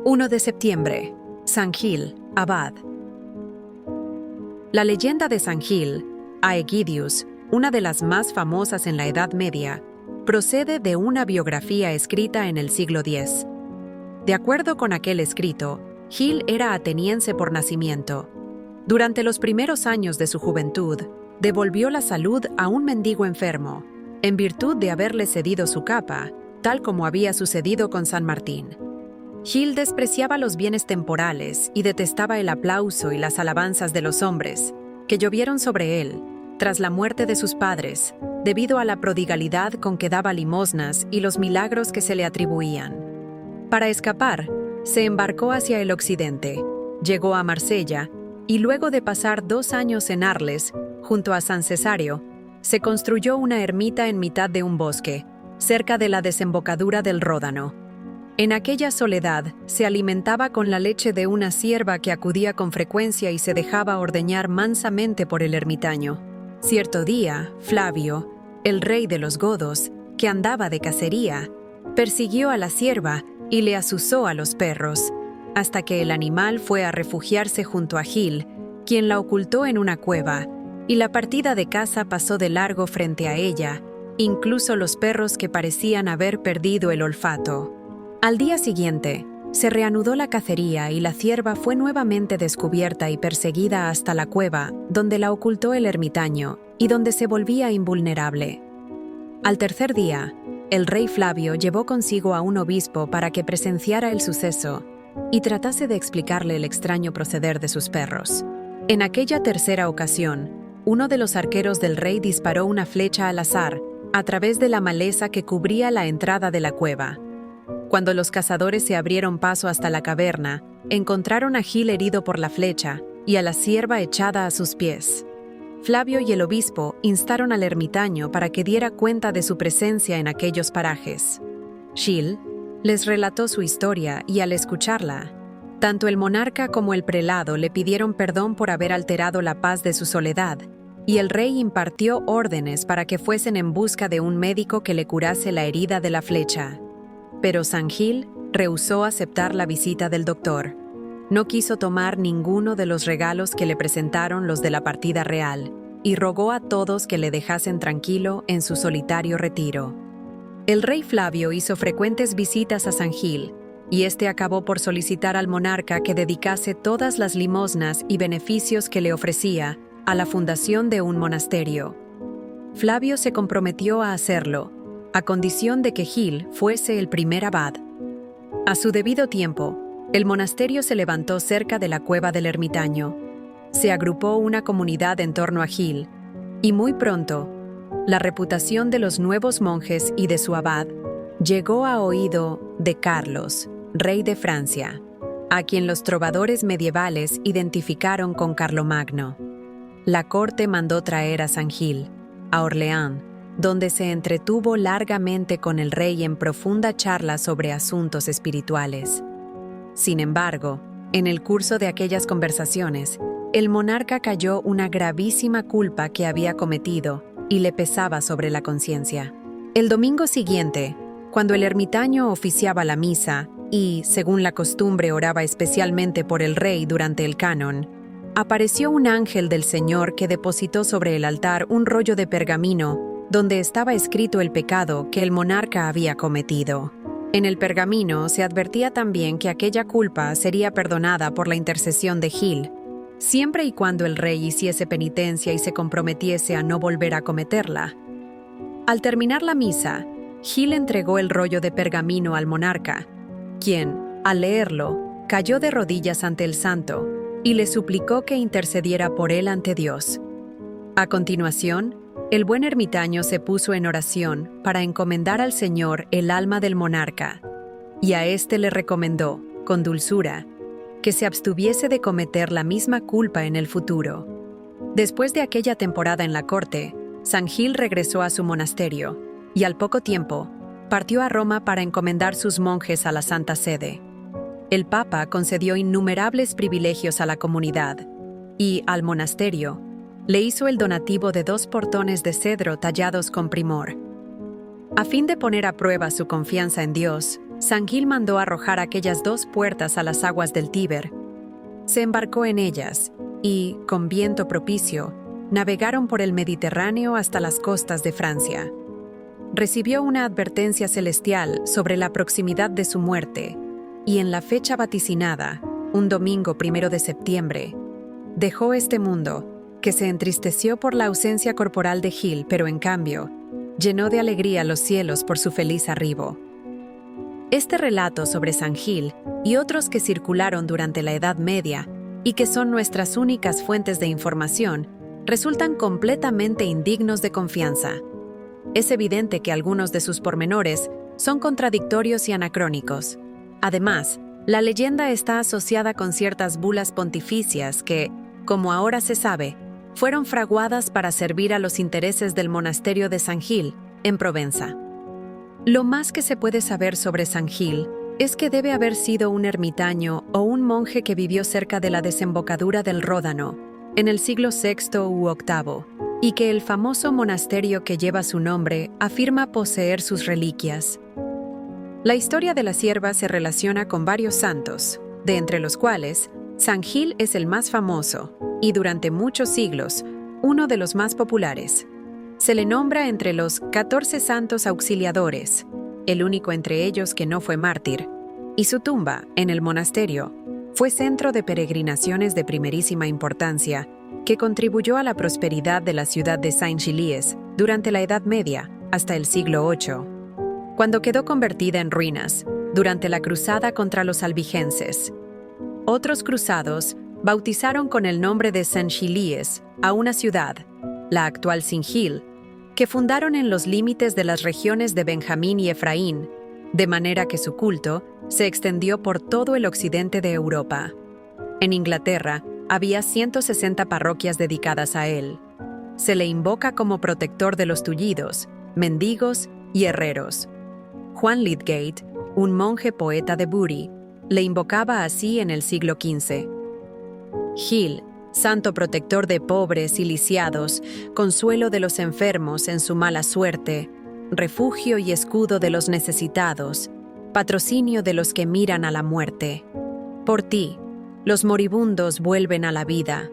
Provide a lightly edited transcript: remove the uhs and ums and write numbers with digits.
1 de septiembre. San Gil, abad. La leyenda de San Gil, Aegidius, una de las más famosas en la Edad Media, procede de una biografía escrita en el siglo X. De acuerdo con aquel escrito, Gil era ateniense por nacimiento. Durante los primeros años de su juventud, devolvió la salud a un mendigo enfermo, en virtud de haberle cedido su capa, tal como había sucedido con San Martín. Gil despreciaba los bienes temporales y detestaba el aplauso y las alabanzas de los hombres, que llovieron sobre él, tras la muerte de sus padres, debido a la prodigalidad con que daba limosnas y los milagros que se le atribuían. Para escapar, se embarcó hacia el occidente, llegó a Marsella y luego de pasar 2 años en Arles, junto a San Cesario, se construyó una ermita en mitad de un bosque, cerca de la desembocadura del Ródano. En aquella soledad se alimentaba con la leche de una cierva que acudía con frecuencia y se dejaba ordeñar mansamente por el ermitaño. Cierto día, Flavio, el rey de los godos, que andaba de cacería, persiguió a la cierva y le azuzó a los perros, hasta que el animal fue a refugiarse junto a Gil, quien la ocultó en una cueva, y la partida de caza pasó de largo frente a ella, incluso los perros que parecían haber perdido el olfato. Al día siguiente, se reanudó la cacería y la cierva fue nuevamente descubierta y perseguida hasta la cueva, donde la ocultó el ermitaño y donde se volvía invulnerable. Al tercer día, el rey Flavio llevó consigo a un obispo para que presenciara el suceso y tratase de explicarle el extraño proceder de sus perros. En aquella tercera ocasión, uno de los arqueros del rey disparó una flecha al azar a través de la maleza que cubría la entrada de la cueva. Cuando los cazadores se abrieron paso hasta la caverna, encontraron a Gil herido por la flecha y a la cierva echada a sus pies. Flavio y el obispo instaron al ermitaño para que diera cuenta de su presencia en aquellos parajes. Gil les relató su historia y al escucharla, tanto el monarca como el prelado le pidieron perdón por haber alterado la paz de su soledad, y el rey impartió órdenes para que fuesen en busca de un médico que le curase la herida de la flecha. Pero San Gil rehusó aceptar la visita del doctor. No quiso tomar ninguno de los regalos que le presentaron los de la partida real, y rogó a todos que le dejasen tranquilo en su solitario retiro. El rey Flavio hizo frecuentes visitas a San Gil, y éste acabó por solicitar al monarca que dedicase todas las limosnas y beneficios que le ofrecía a la fundación de un monasterio. Flavio se comprometió a hacerlo, a condición de que Gil fuese el primer abad. A su debido tiempo, el monasterio se levantó cerca de la cueva del ermitaño. Se agrupó una comunidad en torno a Gil, y muy pronto, la reputación de los nuevos monjes y de su abad llegó a oído de Carlos, rey de Francia, a quien los trovadores medievales identificaron con Carlomagno. La corte mandó traer a San Gil, a Orleans, donde se entretuvo largamente con el rey en profunda charla sobre asuntos espirituales. Sin embargo, en el curso de aquellas conversaciones, el monarca cayó una gravísima culpa que había cometido y le pesaba sobre la conciencia. El domingo siguiente, cuando el ermitaño oficiaba la misa y, según la costumbre, oraba especialmente por el rey durante el canon, apareció un ángel del Señor que depositó sobre el altar un rollo de pergamino donde estaba escrito el pecado que el monarca había cometido. En el pergamino se advertía también que aquella culpa sería perdonada por la intercesión de Gil, siempre y cuando el rey hiciese penitencia y se comprometiese a no volver a cometerla. Al terminar la misa, Gil entregó el rollo de pergamino al monarca, quien, al leerlo, cayó de rodillas ante el santo y le suplicó que intercediera por él ante Dios. A continuación, el buen ermitaño se puso en oración para encomendar al Señor el alma del monarca, y a éste le recomendó, con dulzura, que se abstuviese de cometer la misma culpa en el futuro. Después de aquella temporada en la corte, San Gil regresó a su monasterio, y al poco tiempo, partió a Roma para encomendar sus monjes a la Santa Sede. El Papa concedió innumerables privilegios a la comunidad, y, al monasterio, le hizo el donativo de 2 portones de cedro tallados con primor. A fin de poner a prueba su confianza en Dios, San Gil mandó arrojar aquellas 2 puertas a las aguas del Tíber. Se embarcó en ellas y, con viento propicio, navegaron por el Mediterráneo hasta las costas de Francia. Recibió una advertencia celestial sobre la proximidad de su muerte y en la fecha vaticinada, un domingo 1 de septiembre, dejó este mundo, que se entristeció por la ausencia corporal de Gil, pero en cambio, llenó de alegría los cielos por su feliz arribo. Este relato sobre San Gil y otros que circularon durante la Edad Media y que son nuestras únicas fuentes de información, resultan completamente indignos de confianza. Es evidente que algunos de sus pormenores son contradictorios y anacrónicos. Además, la leyenda está asociada con ciertas bulas pontificias que, como ahora se sabe, fueron fraguadas para servir a los intereses del monasterio de San Gil, en Provenza. Lo más que se puede saber sobre San Gil es que debe haber sido un ermitaño o un monje que vivió cerca de la desembocadura del Ródano, en el siglo VI u VIII, y que el famoso monasterio que lleva su nombre afirma poseer sus reliquias. La historia de la sierva se relaciona con varios santos, de entre los cuales San Gil es el más famoso y durante muchos siglos uno de los más populares. Se le nombra entre los 14 santos auxiliadores, el único entre ellos que no fue mártir, y su tumba, en el monasterio, fue centro de peregrinaciones de primerísima importancia que contribuyó a la prosperidad de la ciudad de Saint-Gilles durante la Edad Media hasta el siglo VIII, cuando quedó convertida en ruinas durante la cruzada contra los albigenses. Otros cruzados bautizaron con el nombre de Saint-Gilles a una ciudad, la actual Saint-Gil, que fundaron en los límites de las regiones de Benjamín y Efraín, de manera que su culto se extendió por todo el occidente de Europa. En Inglaterra había 160 parroquias dedicadas a él. Se le invoca como protector de los tullidos, mendigos y herreros. Juan Lydgate, un monje poeta de Bury, le invocaba así en el siglo XV. Gil, santo protector de pobres y lisiados, consuelo de los enfermos en su mala suerte, refugio y escudo de los necesitados, patrocinio de los que miran a la muerte. Por ti, los moribundos vuelven a la vida,